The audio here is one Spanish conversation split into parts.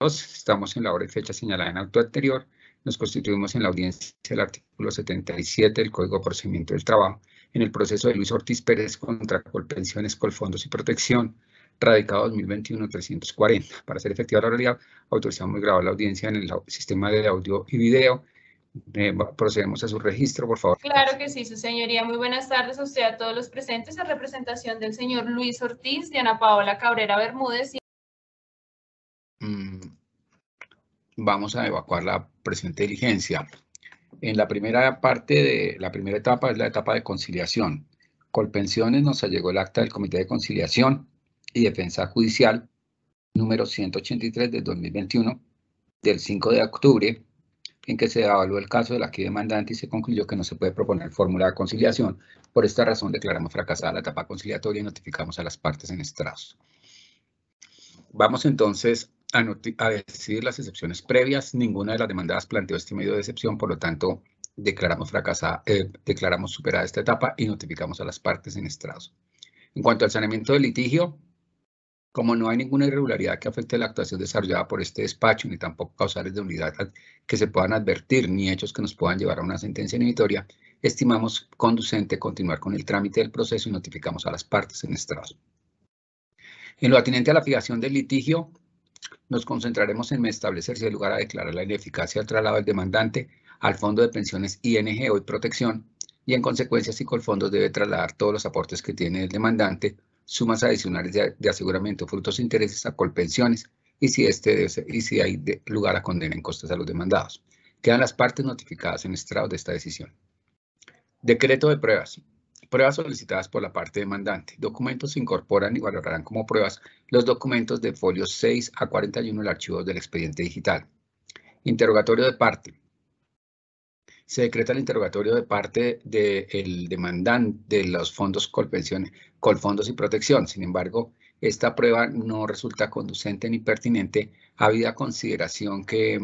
Estamos en la hora y fecha señalada en auto anterior. Nos constituimos en la audiencia del artículo 77 del Código de Procedimiento del Trabajo en el proceso de Luis Ortiz Pérez contra Colpensiones, Colfondos y Protección, radicado 2021-340. Para hacer efectiva la oralidad, autorizamos grabar la audiencia en el sistema de audio y video. Procedemos a su registro, por favor. Claro que sí, su señoría. Muy buenas tardes a usted, a todos los presentes, en representación del señor Luis Ortiz, de Ana Paola Cabrera Bermúdez. Vamos a evacuar la presente diligencia. En la primera parte la primera etapa es la etapa de conciliación. Colpensiones nos allegó el acta del Comité de Conciliación y Defensa Judicial número 183 del 2021, del 5 de octubre, en que se evaluó el caso del aquí demandante y se concluyó que no se puede proponer fórmula de conciliación. Por esta razón declaramos fracasada la etapa conciliatoria y notificamos a las partes en estrados. Vamos entonces a decidir las excepciones previas. Ninguna de las demandadas planteó este medio de excepción, por lo tanto, declaramos superada esta etapa y notificamos a las partes en estrados. En cuanto al saneamiento del litigio, como no hay ninguna irregularidad que afecte la actuación desarrollada por este despacho, ni tampoco causales de unidad que se puedan advertir, ni hechos que nos puedan llevar a una sentencia inhibitoria, estimamos conducente continuar con el trámite del proceso y notificamos a las partes en estrados. En lo atinente a la fijación del litigio, nos concentraremos en establecer si hay lugar a declarar la ineficacia del traslado del demandante al Fondo de Pensiones ING Hoy Protección y en consecuencia si Colfondos debe trasladar todos los aportes que tiene el demandante, sumas adicionales de aseguramiento, frutos e intereses a Colpensiones y si hay lugar a condena en costas a los demandados. Quedan las partes notificadas en estrados de esta decisión. Decreto de pruebas. Pruebas solicitadas por la parte demandante. Documentos se incorporan y valorarán como pruebas los documentos de folios 6 a 41 del archivo del expediente digital. Interrogatorio de parte. Se decreta el interrogatorio de parte del demandante de los fondos Colfondos y Protección. Sin embargo, esta prueba no resulta conducente ni pertinente, habida consideración que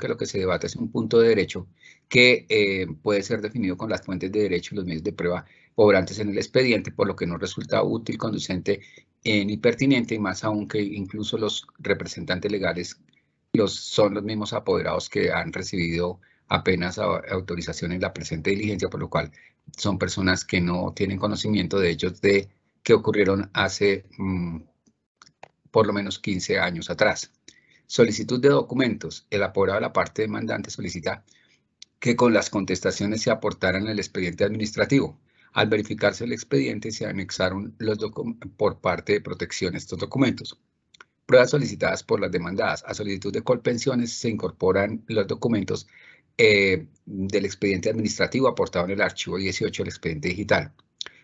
lo que se debate es un punto de derecho que puede ser definido con las fuentes de derecho y los medios de prueba obrantes en el expediente, por lo que no resulta útil, conducente ni pertinente, y más aún que incluso los representantes legales son los mismos apoderados que han recibido apenas autorización en la presente diligencia, por lo cual son personas que no tienen conocimiento de hechos que ocurrieron hace por lo menos 15 años atrás. Solicitud de documentos. El apoderado de la parte demandante solicita que con las contestaciones se aportaran en el expediente administrativo. Al verificarse el expediente, se anexaron por parte de protección estos documentos. Pruebas solicitadas por las demandadas. A solicitud de Colpensiones se incorporan los documentos del expediente administrativo aportado en el archivo 18 del expediente digital.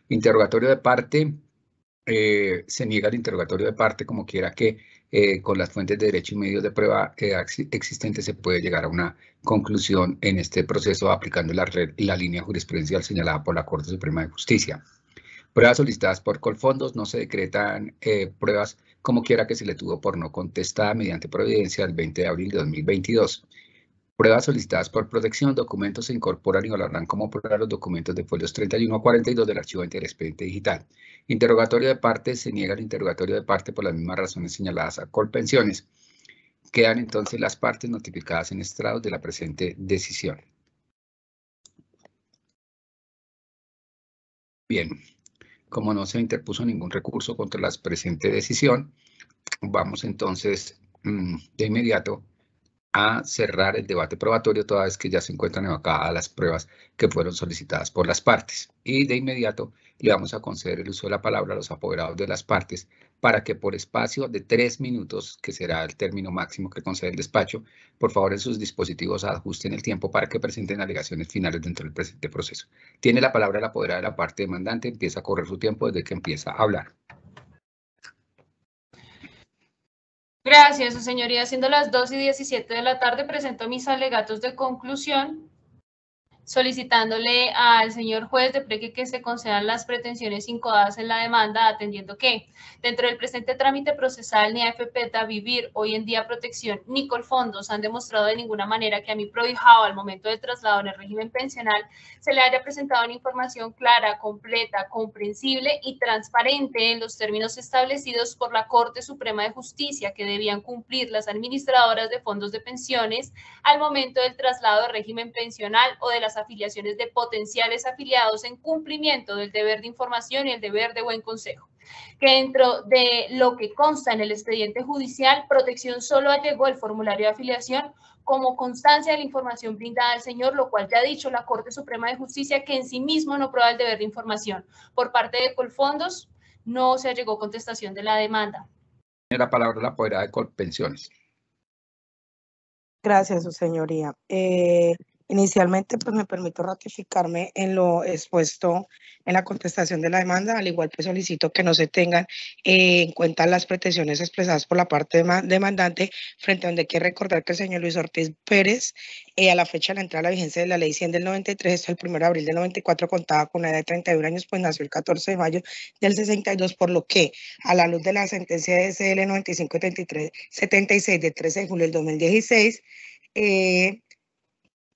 Interrogatorio de parte. Se niega el interrogatorio de parte, como quiera que con las fuentes de derecho y medios de prueba existentes se puede llegar a una conclusión en este proceso aplicando la línea jurisprudencial señalada por la Corte Suprema de Justicia. Pruebas solicitadas por Colfondos. No se decretan pruebas como quiera que se le tuvo por no contestada mediante providencia el 20 de abril de 2022. Pruebas solicitadas por protección. Documentos se incorporan y valorarán como prueba los documentos de folios 31 a 42 del archivo del expediente digital. Interrogatorio de parte. Se niega el interrogatorio de parte por las mismas razones señaladas a Colpensiones. Quedan entonces las partes notificadas en estrados de la presente decisión. Bien, como no se interpuso ningún recurso contra la presente decisión, vamos entonces de inmediato a cerrar el debate probatorio toda vez que ya se encuentran evacuadas las pruebas que fueron solicitadas por las partes. Y de inmediato le vamos a conceder el uso de la palabra a los apoderados de las partes para que por espacio de 3 minutos, que será el término máximo que concede el despacho, por favor en sus dispositivos ajusten el tiempo para que presenten alegaciones finales dentro del presente proceso. Tiene la palabra el apoderado de la parte demandante, empieza a correr su tiempo desde que empieza a hablar. Gracias, su señoría. Siendo las 2:17 de la tarde, presento mis alegatos de conclusión. solicitándole al señor juez de preque que se concedan las pretensiones incoadas en la demanda, atendiendo que dentro del presente trámite procesal ni AFP Da Vivir, hoy en día Protección, ni Colfondos han demostrado de ninguna manera que a mi prohijado al momento del traslado en el régimen pensional se le haya presentado una información clara, completa, comprensible y transparente en los términos establecidos por la Corte Suprema de Justicia que debían cumplir las administradoras de fondos de pensiones al momento del traslado de régimen pensional o de las afiliaciones de potenciales afiliados en cumplimiento del deber de información y el deber de buen consejo. Que dentro de lo que consta en el expediente judicial, Protección solo allegó el formulario de afiliación como constancia de la información brindada al señor, lo cual ya ha dicho la Corte Suprema de Justicia que en sí mismo no prueba el deber de información. Por parte de Colfondos no se allegó contestación de la demanda. Tiene la palabra la apoderada de Colpensiones. Gracias, su señoría. Inicialmente, pues me permito ratificarme en lo expuesto en la contestación de la demanda, al igual que solicito que no se tengan en cuenta las pretensiones expresadas por la parte demandante, frente a donde hay que recordar que el señor Luis Ortiz Pérez, a la fecha de la entrada a la vigencia de la ley 100 del 93, hasta el 1 de abril del 94, contaba con una edad de 31 años, pues nació el 14 de mayo del 62, por lo que, a la luz de la sentencia de SL 95-76 de 13 de julio del 2016,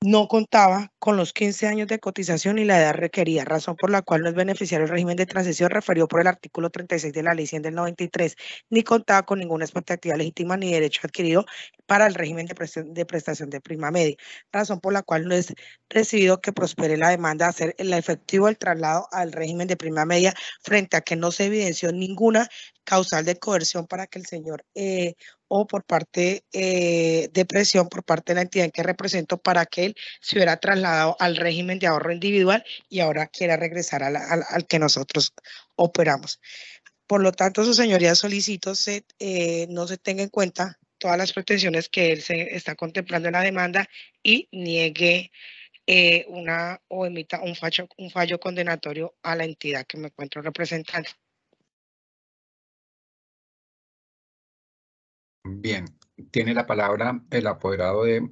no contaba con los 15 años de cotización y la edad requerida, razón por la cual no es beneficiario del régimen de transición referido por el artículo 36 de la ley 100 del 93, ni contaba con ninguna expectativa legítima ni derecho adquirido para el régimen de prestación de prima media, razón por la cual no es recibido que prospere la demanda a hacer el efectivo el traslado al régimen de prima media, frente a que no se evidenció ninguna causal de coerción para que el señor o por parte de presión por parte de la entidad en que represento para que él se hubiera trasladado al régimen de ahorro individual y ahora quiera regresar al que nosotros operamos. Por lo tanto, su señoría, solicito no se tenga en cuenta todas las pretensiones que él se está contemplando en la demanda y niegue o emita un fallo condenatorio a la entidad que me encuentro representando. Bien, tiene la palabra el apoderado de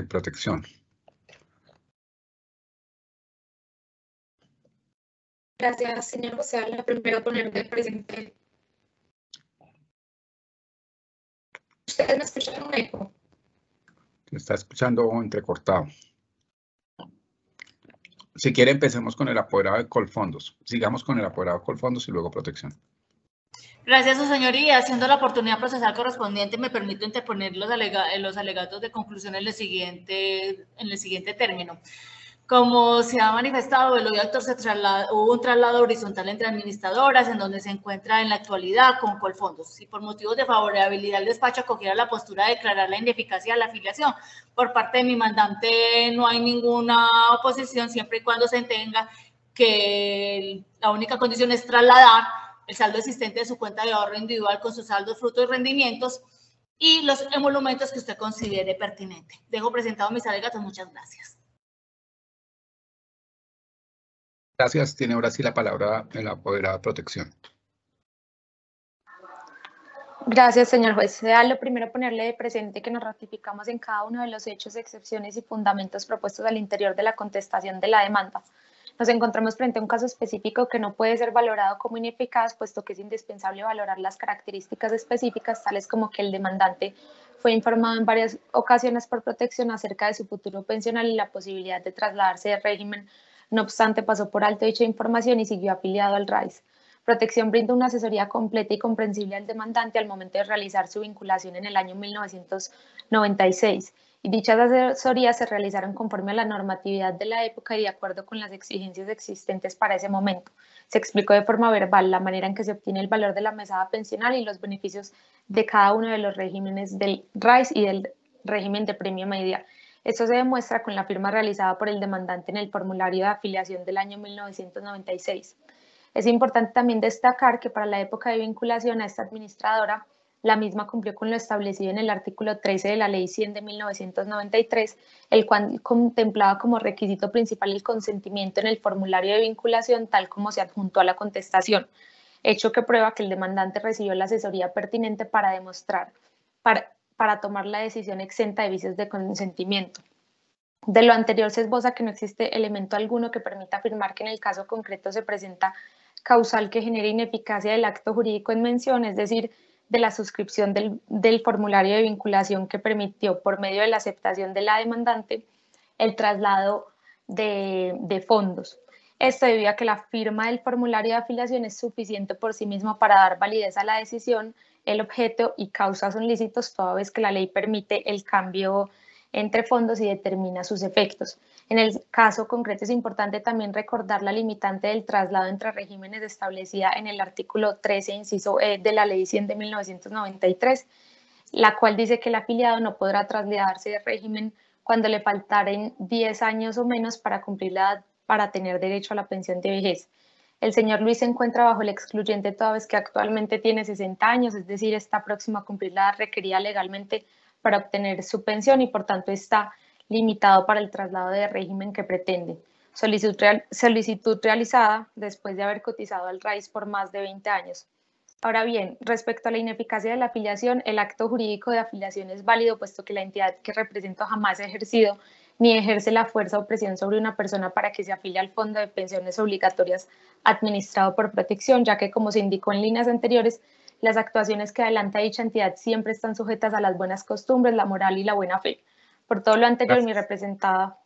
protección. Gracias, señor José. La primera ponerme presente. ¿Ustedes me escuchan un eco? Se está escuchando entrecortado. Si quiere, empecemos con el apoderado de Colfondos. Sigamos con el apoderado de Colfondos y luego protección. Gracias, su señoría. Siendo la oportunidad procesal correspondiente, me permito interponer los alegatos de conclusión en el siguiente término. Como se ha manifestado, el hoy actor hubo un traslado horizontal entre administradoras, en donde se encuentra en la actualidad con Colfondos. Si por motivos de favorabilidad el despacho acogiera la postura de declarar la ineficacia de la afiliación, por parte de mi mandante no hay ninguna oposición, siempre y cuando se entenga que la única condición es trasladar el saldo existente de su cuenta de ahorro individual con sus saldos, frutos y rendimientos y los emolumentos que usted considere pertinente. Dejo presentado mis alegatos. Muchas gracias. Gracias. Tiene ahora sí la palabra el apoderado de protección. Gracias, señor juez. Lo primero, ponerle de presente que nos ratificamos en cada uno de los hechos, excepciones y fundamentos propuestos al interior de la contestación de la demanda. Nos encontramos frente a un caso específico que no puede ser valorado como ineficaz, puesto que es indispensable valorar las características específicas, tales como que el demandante fue informado en varias ocasiones por protección acerca de su futuro pensional y la posibilidad de trasladarse de régimen. No obstante, pasó por alto dicha información y siguió afiliado al RAIS. Protección brinda una asesoría completa y comprensible al demandante al momento de realizar su vinculación en el año 1996. Y dichas asesorías se realizaron conforme a la normatividad de la época y de acuerdo con las exigencias existentes para ese momento. Se explicó de forma verbal la manera en que se obtiene el valor de la mesada pensional y los beneficios de cada uno de los regímenes del RAIS y del régimen de premio media. Esto se demuestra con la firma realizada por el demandante en el formulario de afiliación del año 1996. Es importante también destacar que para la época de vinculación a esta administradora, la misma cumplió con lo establecido en el artículo 13 de la Ley 100 de 1993, el cual contemplaba como requisito principal el consentimiento en el formulario de vinculación tal como se adjuntó a la contestación, hecho que prueba que el demandante recibió la asesoría pertinente para demostrar para tomar la decisión exenta de vicios de consentimiento. De lo anterior se esboza que no existe elemento alguno que permita afirmar que en el caso concreto se presenta causal que genere ineficacia del acto jurídico en mención, es decir, de la suscripción del formulario de vinculación que permitió, por medio de la aceptación de la demandante, el traslado de fondos. Esto debido a que la firma del formulario de afiliación es suficiente por sí mismo para dar validez a la decisión, el objeto y causa son lícitos, toda vez que la ley permite el cambio entre fondos y determina sus efectos. En el caso concreto es importante también recordar la limitante del traslado entre regímenes establecida en el artículo 13, inciso E de la Ley 100 de 1993, la cual dice que el afiliado no podrá trasladarse de régimen cuando le faltaren 10 años o menos para cumplir la edad para tener derecho a la pensión de vejez. El señor Luis se encuentra bajo el excluyente toda vez que actualmente tiene 60 años, es decir, está próximo a cumplir la edad requerida legalmente para obtener su pensión y por tanto está limitado para el traslado de régimen que pretende. Solicitud realizada después de haber cotizado al RAIS por más de 20 años. Ahora bien, respecto a la ineficacia de la afiliación, el acto jurídico de afiliación es válido puesto que la entidad que represento jamás ha ejercido ni ejerce la fuerza o presión sobre una persona para que se afilie al Fondo de Pensiones Obligatorias administrado por Protección, ya que, como se indicó en líneas anteriores, las actuaciones que adelanta dicha entidad siempre están sujetas a las buenas costumbres, la moral y la buena fe. Por todo lo anterior, mi representada.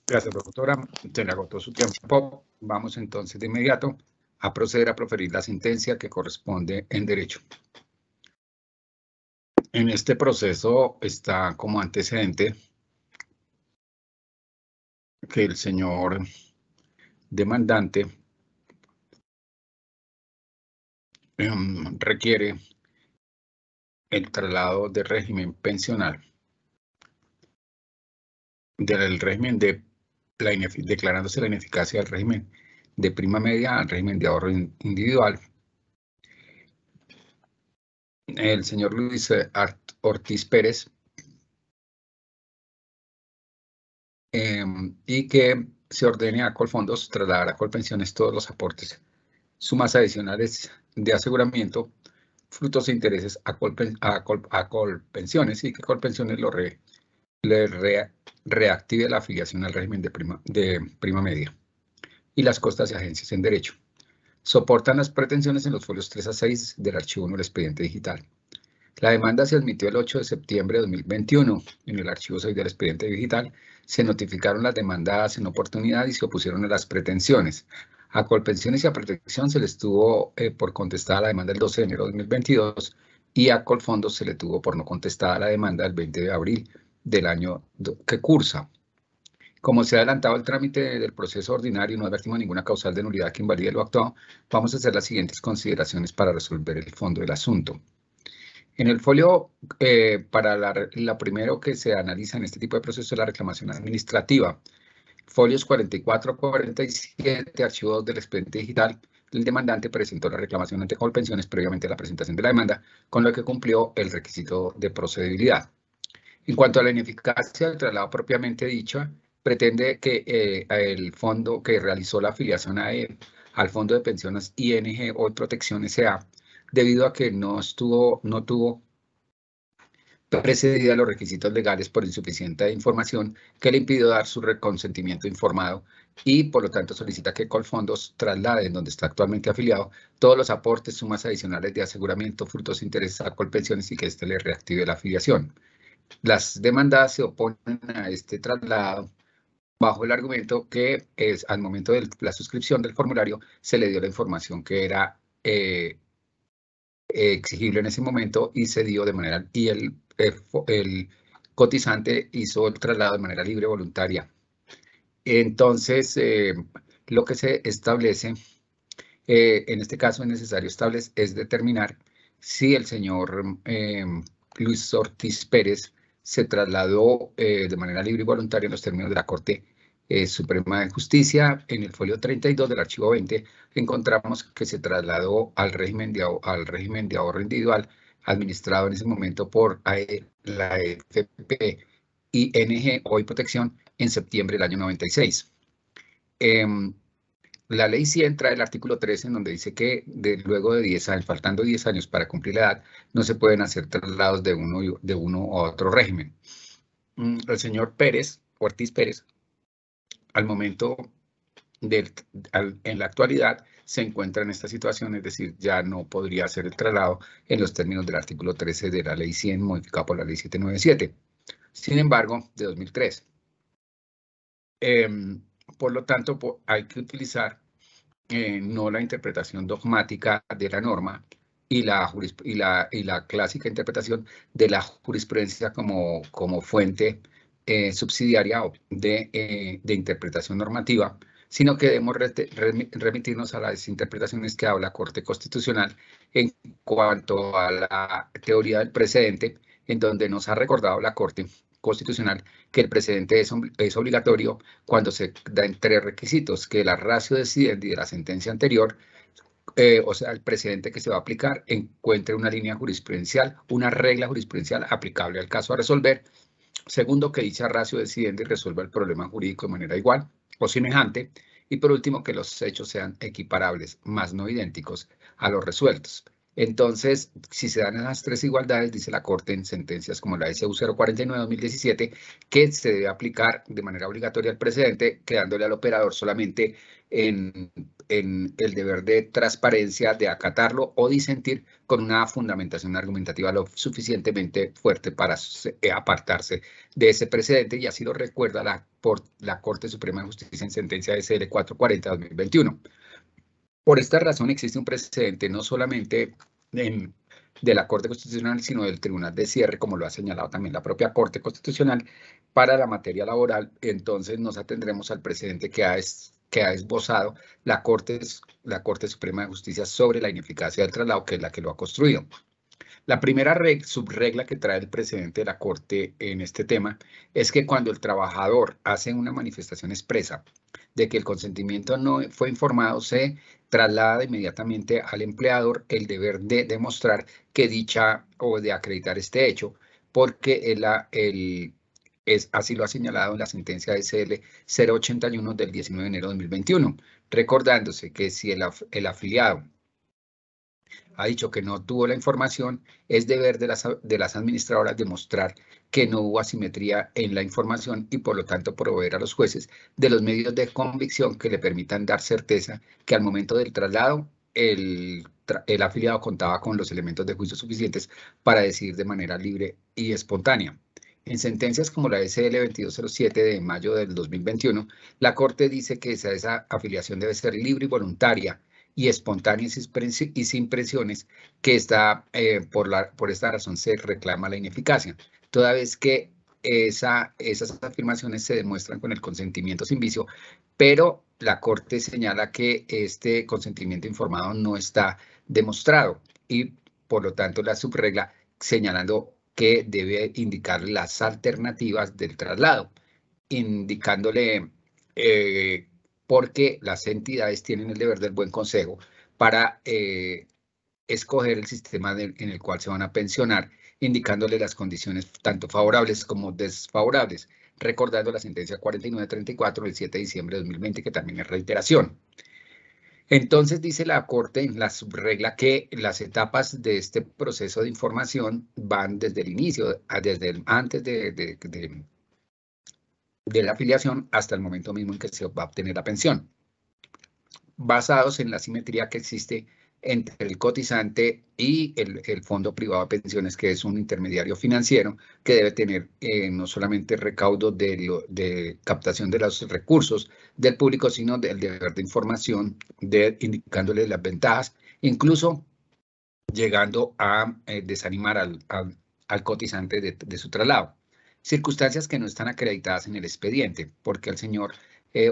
Gracias, doctora. Se le agotó su tiempo. Vamos entonces de inmediato a proceder a proferir la sentencia que corresponde en derecho. En este proceso está como antecedente que el señor demandante requiere el traslado de régimen pensional del régimen declarándose la ineficacia del régimen de prima media al régimen de ahorro individual. El señor Luis Ortiz Pérez y que se ordene a Colfondos trasladar a Colpensiones todos los aportes, sumas adicionales de aseguramiento, frutos e intereses a Colpensiones y que Colpensiones reactive la afiliación al régimen de prima media y las costas y agencias en derecho. Soportan las pretensiones en los folios 3 a 6 del archivo 1 del expediente digital. La demanda se admitió el 8 de septiembre de 2021. En el archivo 6 del expediente digital se notificaron las demandadas en oportunidad y se opusieron a las pretensiones. A Colpensiones y a Protección se les tuvo por contestada la demanda el 12 de enero de 2022 y a Colfondos se le tuvo por no contestada la demanda el 20 de abril del año que cursa. Como se ha adelantado el trámite del proceso ordinario y no advertimos ninguna causal de nulidad que invalide lo actuado, vamos a hacer las siguientes consideraciones para resolver el fondo del asunto. En el folio, para la primero que se analiza en este tipo de proceso es la reclamación administrativa. Folios 44 a 47, archivo 2 del expediente digital, el demandante presentó la reclamación ante Colpensiones previamente a la presentación de la demanda, con lo que cumplió el requisito de procedibilidad. En cuanto a la ineficacia del traslado propiamente dicho, pretende que el fondo que realizó la afiliación al Fondo de Pensiones ING o Protección S.A., debido a que no tuvo precedida los requisitos legales por insuficiente información que le impidió dar su consentimiento informado y por lo tanto solicita que Colfondos traslade en donde está actualmente afiliado todos los aportes, sumas adicionales de aseguramiento, frutos e intereses a Colpensiones y que éste le reactive la afiliación. Las demandadas se oponen a este traslado bajo el argumento que al momento de la suscripción del formulario se le dio la información que era exigible en ese momento y se dio de manera, y el cotizante hizo el traslado de manera libre, voluntaria. Entonces, lo que se establece, en este caso es necesario es determinar si el señor Luis Ortiz Pérez se trasladó de manera libre y voluntaria en los términos de la Corte Suprema de Justicia. En el folio 32 del archivo 20 encontramos que se trasladó al régimen de ahorro individual administrado en ese momento por la AFP ING, hoy Protección, en septiembre del año 96. La ley 100 trae el artículo 13 en donde dice que luego de 10 años, faltando 10 años para cumplir la edad, no se pueden hacer traslados de uno a otro régimen. El señor Pérez, Ortiz Pérez, al momento en la actualidad se encuentra en esta situación, es decir, ya no podría hacer el traslado en los términos del artículo 13 de la ley 100 modificado por la ley 797. Sin embargo, de 2003. Por lo tanto, hay que utilizar no la interpretación dogmática de la norma y la clásica interpretación de la jurisprudencia como fuente subsidiaria de interpretación normativa, sino que debemos remitirnos a las interpretaciones que habla la Corte Constitucional en cuanto a la teoría del precedente, en donde nos ha recordado la Corte Constitucional que el precedente es obligatorio cuando se dan 3 requisitos: que la ratio decidendi de la sentencia anterior, o sea, el precedente que se va a aplicar, encuentre una línea jurisprudencial, una regla jurisprudencial aplicable al caso a resolver. Segundo, que dicha ratio decidendi resuelva el problema jurídico de manera igual o semejante. Y por último, que los hechos sean equiparables, más no idénticos, a los resueltos. Entonces, si se dan esas 3 igualdades, dice la Corte en sentencias como la SU 049-2017, que se debe aplicar de manera obligatoria el precedente, quedándole al operador solamente en el deber de transparencia, de acatarlo o disentir con una fundamentación argumentativa lo suficientemente fuerte para apartarse de ese precedente, y así lo recuerda la Corte Suprema de Justicia en sentencia SL 440-2021. Por esta razón existe un precedente no solamente de la Corte Constitucional, sino del Tribunal de Cierre, como lo ha señalado también la propia Corte Constitucional, para la materia laboral. Entonces nos atendremos al precedente que ha esbozado la Corte Suprema de Justicia sobre la ineficacia del traslado, que es la que lo ha construido. La primera subregla que trae el precedente de la Corte en este tema es que cuando el trabajador hace una manifestación expresa de que el consentimiento no fue informado, se traslada inmediatamente al empleador el deber de demostrar que dicha o de acreditar este hecho, porque así lo ha señalado en la sentencia SL 081 del 19 de enero de 2021, recordándose que si el afiliado ha dicho que no tuvo la información, es deber de las administradoras demostrar que no hubo asimetría en la información y por lo tanto proveer a los jueces de los medios de convicción que le permitan dar certeza que al momento del traslado el afiliado contaba con los elementos de juicio suficientes para decidir de manera libre y espontánea. En sentencias como la SL 2207 de mayo del 2021, la Corte dice que esa afiliación debe ser libre y voluntaria y espontánea y sin presiones, que por esta razón se reclama la ineficacia, toda vez que esas afirmaciones se demuestran con el consentimiento sin vicio, pero la Corte señala que este consentimiento informado no está demostrado y por lo tanto la subregla señalando que debe indicar las alternativas del traslado, indicándole porque las entidades tienen el deber del buen consejo para escoger el sistema en el cual se van a pensionar, indicándole las condiciones tanto favorables como desfavorables, recordando la sentencia 4934 del 7 de diciembre de 2020, que también es reiteración. Entonces dice la Corte en la subregla que las etapas de este proceso de información van desde el inicio, desde antes de la afiliación hasta el momento mismo en que se va a obtener la pensión, basados en la simetría que existe entre el cotizante y el fondo privado de pensiones, que es un intermediario financiero que debe tener no solamente recaudo de captación de los recursos del público, sino del deber de información, indicándole las ventajas, incluso llegando a desanimar al cotizante de su traslado. Circunstancias que no están acreditadas en el expediente, porque al señor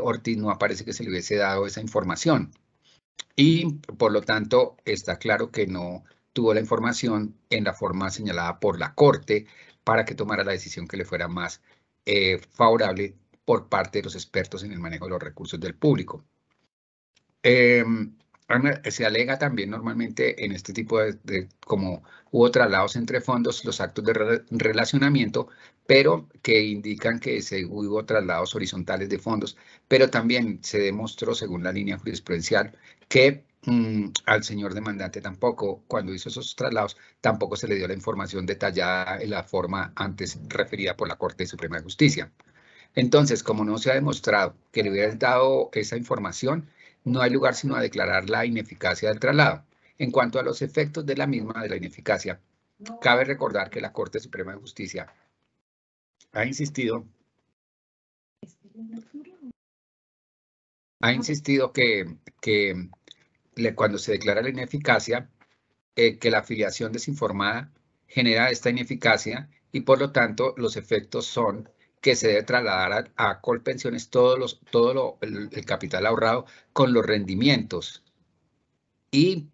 Ortiz no aparece que se le hubiese dado esa información. Y por lo tanto está claro que no tuvo la información en la forma señalada por la Corte para que tomara la decisión que le fuera más favorable por parte de los expertos en el manejo de los recursos del público. Se alega también normalmente en este tipo como hubo traslados entre fondos, los actos de relacionamiento, pero que indican que hubo traslados horizontales de fondos, pero también se demostró, según la línea jurisprudencial, que al señor demandante tampoco, cuando hizo esos traslados, tampoco se le dio la información detallada en la forma antes referida por la Corte Suprema de Justicia. Entonces, como no se ha demostrado que le hubieran dado esa información, no hay lugar sino a declarar la ineficacia del traslado. En cuanto a los efectos de la misma, de la ineficacia, cabe recordar que la Corte Suprema de Justicia ha insistido que cuando se declara la ineficacia, que la afiliación desinformada genera esta ineficacia y por lo tanto los efectos son que se debe trasladar a Colpensiones el capital ahorrado con los rendimientos y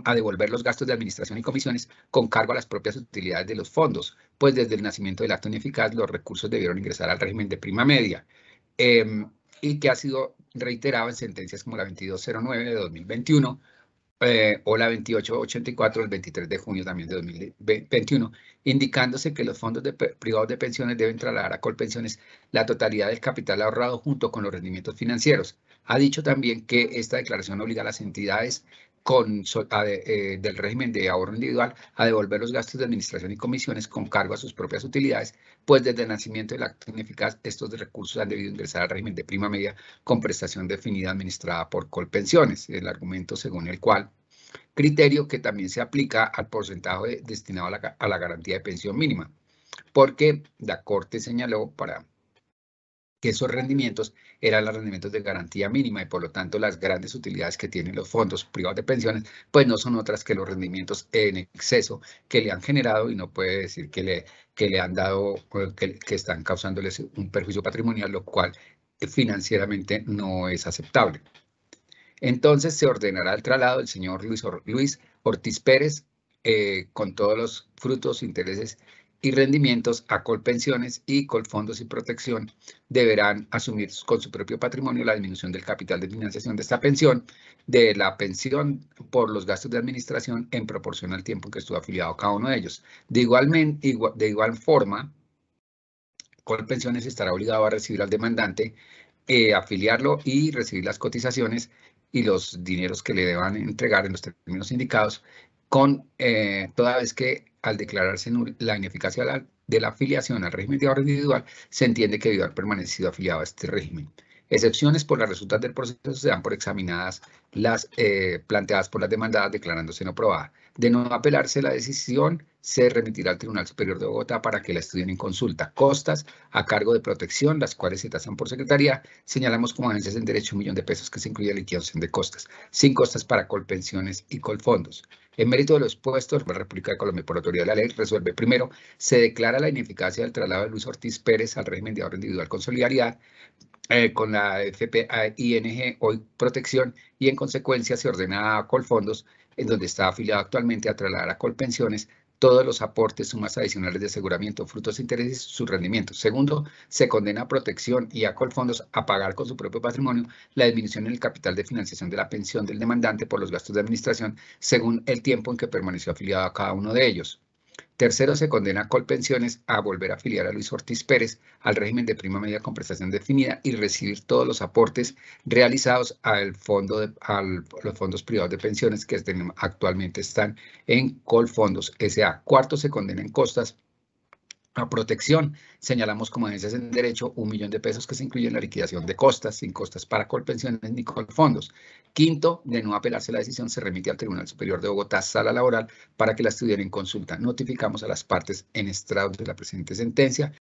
a devolver los gastos de administración y comisiones con cargo a las propias utilidades de los fondos, pues desde el nacimiento del acto ineficaz los recursos debieron ingresar al régimen de prima media y que ha sido reiterado en sentencias como la 2209 de 2021 o la 2884 del 23 de junio también de 2021, indicándose que los fondos privados de pensiones deben trasladar a Colpensiones la totalidad del capital ahorrado junto con los rendimientos financieros. Ha dicho también que esta declaración obliga a las entidades del régimen de ahorro individual a devolver los gastos de administración y comisiones con cargo a sus propias utilidades, pues desde el nacimiento del acto ineficaz estos recursos han debido ingresar al régimen de prima media con prestación definida administrada por Colpensiones, el argumento según el cual criterio que también se aplica al porcentaje destinado a la garantía de pensión mínima, porque la Corte señaló que esos rendimientos eran los rendimientos de garantía mínima y por lo tanto las grandes utilidades que tienen los fondos privados de pensiones pues no son otras que los rendimientos en exceso que le han generado y no puede decir que le han dado, que están causándoles un perjuicio patrimonial, lo cual financieramente no es aceptable. Entonces se ordenará el traslado del señor Luis Ortiz Pérez con todos los frutos, intereses y rendimientos a Colpensiones y Colfondos y Protección deberán asumir con su propio patrimonio la disminución del capital de financiación de esta pensión, de la pensión por los gastos de administración en proporción al tiempo en que estuvo afiliado cada uno de ellos. De igual forma, Colpensiones estará obligado a recibir al demandante, afiliarlo y recibir las cotizaciones y los dineros que le deban entregar en los términos indicados, toda vez que al declararse la ineficacia de la afiliación al régimen de ahorro individual, se entiende que debió haber permanecido afiliado a este régimen. Excepciones por las resultas del proceso se dan por examinadas las planteadas por las demandadas declarándose no probada. De no apelarse la decisión, se remitirá al Tribunal Superior de Bogotá para que la estudien en consulta. Costas a cargo de protección, las cuales se tasan por secretaría. Señalamos como agencias en derecho 1 millón de pesos que se incluye la liquidación de costas, sin costas para Colpensiones y Colfondos. En mérito de los expuestos, la República de Colombia, por autoridad de la ley, resuelve primero, se declara la ineficacia del traslado de Luis Ortiz Pérez al régimen de ahorro individual con solidaridad, con la FP-ING hoy protección y en consecuencia se ordena a Colfondos, en donde está afiliado actualmente, a trasladar a Colpensiones todos los aportes, sumas adicionales de aseguramiento, frutos, intereses, sus rendimientos. Segundo, se condena a Protección y a Colfondos a pagar con su propio patrimonio la disminución en el capital de financiación de la pensión del demandante por los gastos de administración según el tiempo en que permaneció afiliado a cada uno de ellos. Tercero, se condena a Colpensiones a volver a afiliar a Luis Ortiz Pérez al régimen de prima media con prestación definida y recibir todos los aportes realizados a los fondos privados de pensiones que actualmente están en Colfondos S.A. Cuarto, se condena en costas a Protección. Señalamos como agencias en derecho 1 millón de pesos que se incluye en la liquidación de costas, sin costas para Colpensiones ni Colfondos. Quinto, de no apelarse la decisión, se remite al Tribunal Superior de Bogotá, sala laboral, para que la estudien en consulta. Notificamos a las partes en estrados de la presente sentencia